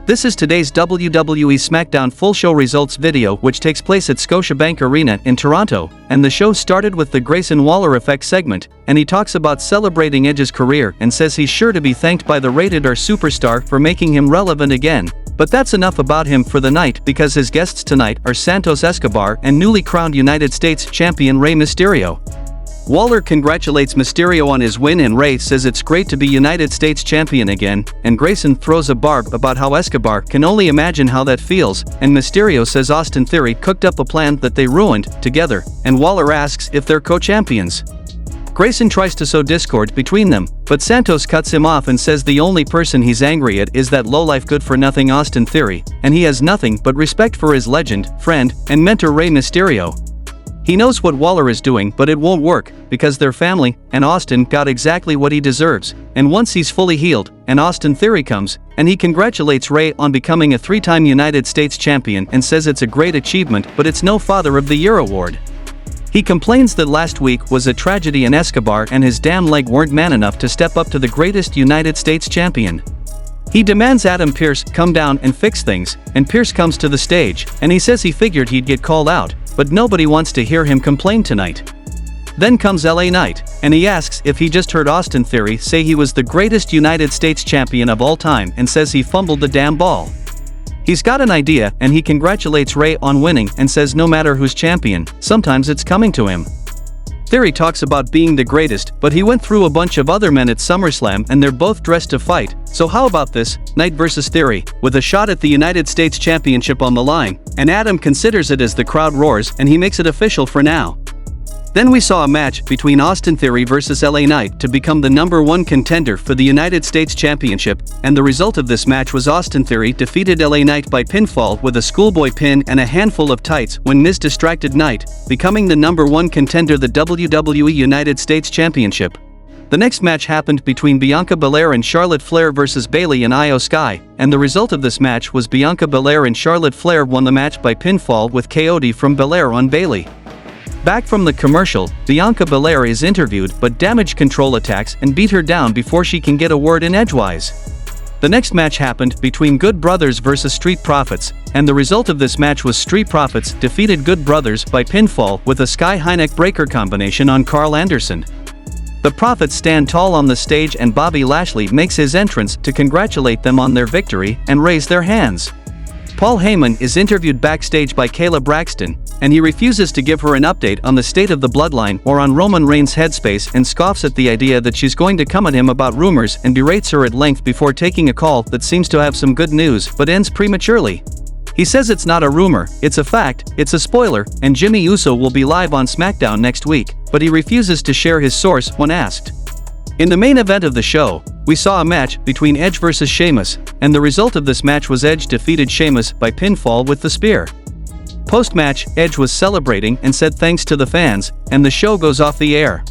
This is today's WWE Smackdown full show results video, which takes place at Scotiabank Arena in Toronto, and the show started with the Grayson Waller effect segment, and he talks about celebrating Edge's career and says he's sure to be thanked by the Rated R superstar for making him relevant again. But that's enough about him for the night, because his guests tonight are Santos Escobar and newly crowned United States champion Rey Mysterio. Waller congratulates Mysterio on his win and Rey says it's great to be United States champion again, and Grayson throws a barb about how Escobar can only imagine how that feels, and Mysterio says Austin Theory cooked up a plan that they ruined together, and Waller asks if they're co-champions. Grayson tries to sow discord between them, but Santos cuts him off and says the only person he's angry at is that lowlife good-for-nothing Austin Theory, and he has nothing but respect for his legend, friend, and mentor Rey Mysterio. He knows what Waller is doing, but it won't work, because they're family, and Austin got exactly what he deserves, and once he's fully healed, and Austin Theory comes, and he congratulates Rey on becoming a 3-time United States champion and says it's a great achievement, but it's no Father of the Year award. He complains that last week was a tragedy and Escobar and his damn leg weren't man enough to step up to the greatest United States champion. He demands Adam Pearce come down and fix things, and Pearce comes to the stage, and he says he figured he'd get called out, but nobody wants to hear him complain tonight. Then comes LA Knight, and he asks if he just heard Austin Theory say he was the greatest United States champion of all time and says he fumbled the damn ball. He's got an idea and he congratulates Rey on winning and says no matter who's champion, sometimes it's coming to him. Theory talks about being the greatest, but he went through a bunch of other men at SummerSlam and they're both dressed to fight, so how about this, Knight vs Theory, with a shot at the United States Championship on the line, and Adam considers it as the crowd roars and he makes it official for now. Then we saw a match between Austin Theory vs LA Knight to become the #1 contender for the United States Championship, and the result of this match was Austin Theory defeated LA Knight by pinfall with a schoolboy pin and a handful of tights when Miz distracted Knight, becoming the #1 contender the WWE United States Championship. The next match happened between Bianca Belair and Charlotte Flair vs Bayley and Io Sky, and the result of this match was Bianca Belair and Charlotte Flair won the match by pinfall with KOD from Belair on Bayley. Back from the commercial, Bianca Belair is interviewed but Damage Control attacks and beat her down before she can get a word in edgewise. The next match happened between Good Brothers vs Street Profits, and the result of this match was Street Profits defeated Good Brothers by pinfall with a Sky High Neck Breaker combination on Carl Anderson. The Profits stand tall on the stage and Bobby Lashley makes his entrance to congratulate them on their victory and raise their hands. Paul Heyman is interviewed backstage by Kayla Braxton, and he refuses to give her an update on the state of the Bloodline or on Roman Reigns' headspace and scoffs at the idea that she's going to come at him about rumors and berates her at length before taking a call that seems to have some good news but ends prematurely. He says it's not a rumor, it's a fact, it's a spoiler, and Jimmy Uso will be live on SmackDown next week, but he refuses to share his source when asked. In the main event of the show, we saw a match between Edge vs Sheamus, and the result of this match was Edge defeated Sheamus by pinfall with the spear. Post-match, Edge was celebrating and said thanks to the fans, and the show goes off the air.